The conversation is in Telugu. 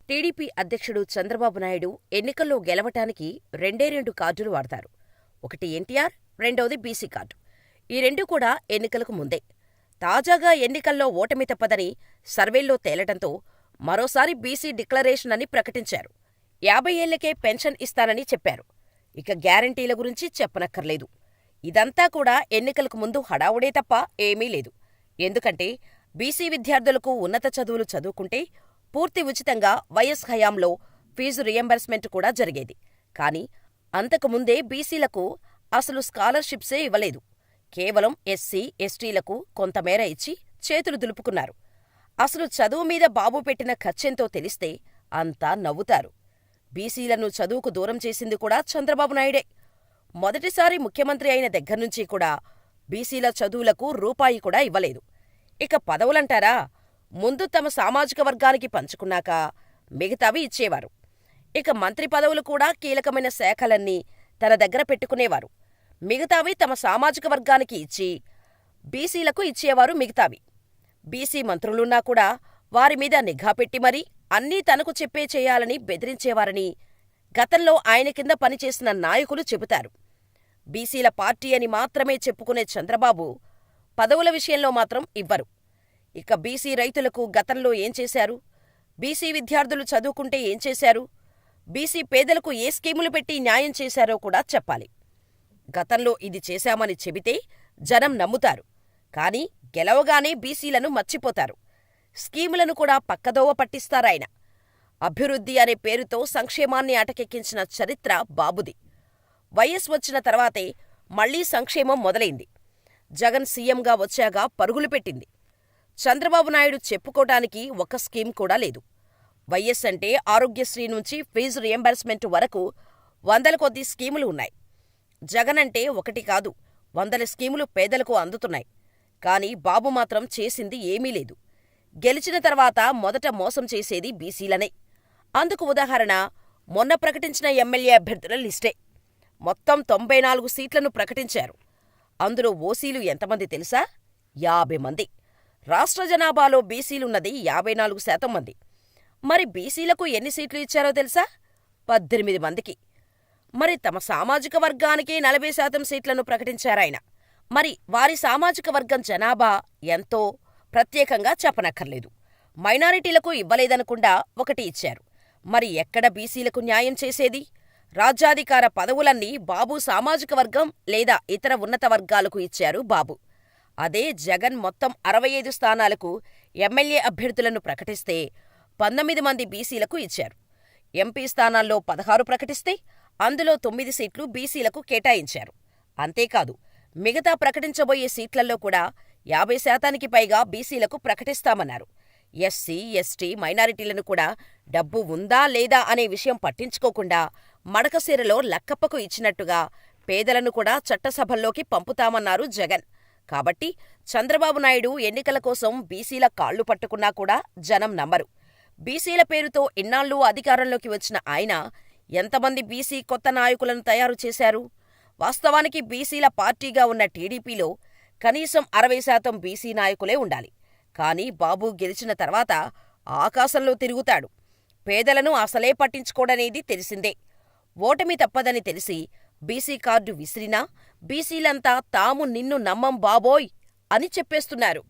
టీడీపీ అధ్యక్షుడు చంద్రబాబు నాయుడు ఎన్నికల్లో గెలవటానికి రెండు కార్డులు వాడతారు. ఒకటి ఎన్టీఆర్, రెండోది బీసీ కార్డు. ఈ రెండూ కూడా ఎన్నికలకు ముందే. తాజాగా ఎన్నికల్లో ఓటమి తప్పదని సర్వేల్లో తేలటంతో మరోసారి బీసీ డిక్లరేషన్ అని ప్రకటించారు. 50 ఏళ్లకే పెన్షన్ ఇస్తానని చెప్పారు. ఇక గ్యారంటీల గురించి చెప్పనక్కర్లేదు. ఇదంతా కూడా ఎన్నికలకు ముందు హడావుడే తప్ప ఏమీ లేదు. ఎందుకంటే బీసీ విద్యార్థులకు ఉన్నత చదువులు చదువుకుంటే పూర్తి ఉచితంగా వైఎస్ హయాంలో ఫీజు రియంబర్స్మెంట్ కూడా జరిగేది. కానీ అంతకుముందే బీసీలకు అసలు స్కాలర్షిప్సే ఇవ్వలేదు. కేవలం ఎస్సీ, ఎస్టీలకు కొంతమేర ఇచ్చి చేతులు దులుపుకున్నారు. అసలు చదువు మీద బాబు పెట్టిన ఖర్చెంతో తెలిస్తే అంతా నవ్వుతారు. బీసీలను చదువుకు దూరం చేసింది కూడా చంద్రబాబు నాయుడే. మొదటిసారి ముఖ్యమంత్రి అయిన దగ్గర్నుంచి కూడా బీసీల చదువులకు రూపాయి కూడా ఇవ్వలేదు. ఇక పదవులంటారా, ముందు తమ సామాజిక వర్గానికి పంచుకున్నాక మిగతావి ఇచ్చేవారు. ఇక మంత్రి పదవులు కూడా కీలకమైన శాఖలన్నీ తన దగ్గర పెట్టుకునేవారు. మిగతావి తమ సామాజిక వర్గానికి ఇచ్చి బీసీలకు ఇచ్చేవారు మిగతావి. బీసీ మంత్రులున్నా కూడా వారిమీద నిఘా పెట్టి మరీ అన్నీ తనకు చెప్పే చేయాలని బెదిరించేవారని గతంలో ఆయన కింద పనిచేసిన నాయకులు చెబుతారు. బీసీల పార్టీ అని మాత్రమే చెప్పుకునే చంద్రబాబు పదవుల విషయంలో మాత్రం ఇవ్వరు. ఇక బీసీ రైతులకు గతంలో ఏం చేశారు? బీసీ విద్యార్థులు చదువుకుంటే ఏం చేశారు? బీసీ పేదలకు ఏ స్కీములు పెట్టి న్యాయం చేశారో కూడా చెప్పాలి. గతంలో ఇది చేశామని చెబితే జనం నమ్ముతారు. కానీ గెలవగానే బీసీలను మర్చిపోతారు. స్కీములను కూడా పక్కదోవ పట్టిస్తారాయన. అభివృద్ధి అనే పేరుతో సంక్షేమాన్ని అటకెక్కించిన చరిత్ర బాబుది. వైఎస్ వచ్చిన తర్వాతే మళ్లీ సంక్షేమం మొదలైంది. జగన్ సీఎంగా వచ్చాక పరుగులు పెట్టింది. చంద్రబాబు నాయుడు చెప్పుకోటానికి ఒక్క స్కీమ్ కూడా లేదు. వైఎస్ అంటే ఆరోగ్యశ్రీ నుంచి ఫీజు రియంబర్స్మెంట్ వరకు వందల కొద్దీ స్కీములు ఉన్నాయి. జగన్ అంటే ఒకటి కాదు, 100 స్కీములు పేదలకు అందుతున్నాయి. కానీ బాబు మాత్రం చేసింది ఏమీ లేదు. గెలిచిన తర్వాత మొదట మోసం చేసేది బీసీలనే. అందుకు ఉదాహరణ మొన్న ప్రకటించిన ఎమ్మెల్యే అభ్యర్థుల లిస్టే. మొత్తం 94 సీట్లను ప్రకటించారు. అందులో ఓసీలు ఎంతమంది తెలుసా? 50 మంది. రాష్ట్ర జనాభాలో బీసీలున్నది 54% మంది. మరి బీసీలకు ఎన్ని సీట్లు ఇచ్చారో తెలుసా? 18 మందికి. మరి తమ సామాజిక వర్గానికి 40% సీట్లను ప్రకటించారాయన. మరి వారి సామాజిక వర్గం జనాభా ఎంతో ప్రత్యేకంగా చెప్పనక్కర్లేదు. మైనారిటీలకు ఇవ్వలేదనకుండా 1 ఇచ్చారు. మరి ఎక్కడ బీసీలకు న్యాయం చేసేది? రాజ్యాధికార పదవులన్నీ బాబు సామాజిక వర్గం లేదా ఇతర ఉన్నత వర్గాలకు ఇచ్చారు బాబు. అదే జగన్ మొత్తం 65 స్థానాలకు ఎమ్మెల్యే అభ్యర్థులను ప్రకటిస్తే 19 మంది బీసీలకు ఇచ్చారు. ఎంపీ స్థానాల్లో 16 ప్రకటిస్తే అందులో 9 సీట్లు బీసీలకు కేటాయించారు. అంతేకాదు, మిగతా ప్రకటించబోయే సీట్లలో కూడా 50% పైగా బీసీలకు ప్రకటిస్తామన్నారు. ఎస్సీ, ఎస్టీ, మైనారిటీలను కూడా డబ్బు ఉందా లేదా అనే విషయం పట్టించుకోకుండా మడకశిరలో లక్కప్పకు ఇచ్చినట్టుగా పేదలను కూడా చట్టసభల్లోకి పంపుతామన్నారు జగన్. కాబట్టి చంద్రబాబు నాయుడు ఎన్నికల కోసం బీసీల కాళ్లు పట్టుకున్నా కూడా జనం నమ్మరు. బీసీల పేరుతో ఇన్నాళ్లు అధికారంలోకి వచ్చిన ఆయన ఎంతమంది బీసీ కొత్త నాయకులను తయారు చేశారు? వాస్తవానికి బీసీల పార్టీగా ఉన్న టీడీపీలో కనీసం 60% బీసీ నాయకులే ఉండాలి. కానీ బాబు గెలిచిన తర్వాత ఆకాశంలో తిరుగుతాడు. పేదలను అసలే పట్టించుకోడనేది తెలిసిందే. ఓటమి తప్పదని తెలిసి బీసీ కార్డు విసిరినా బీసీలంతా తాము నిన్ను నమ్మం బాబోయ్ అని చెప్పేస్తున్నారు.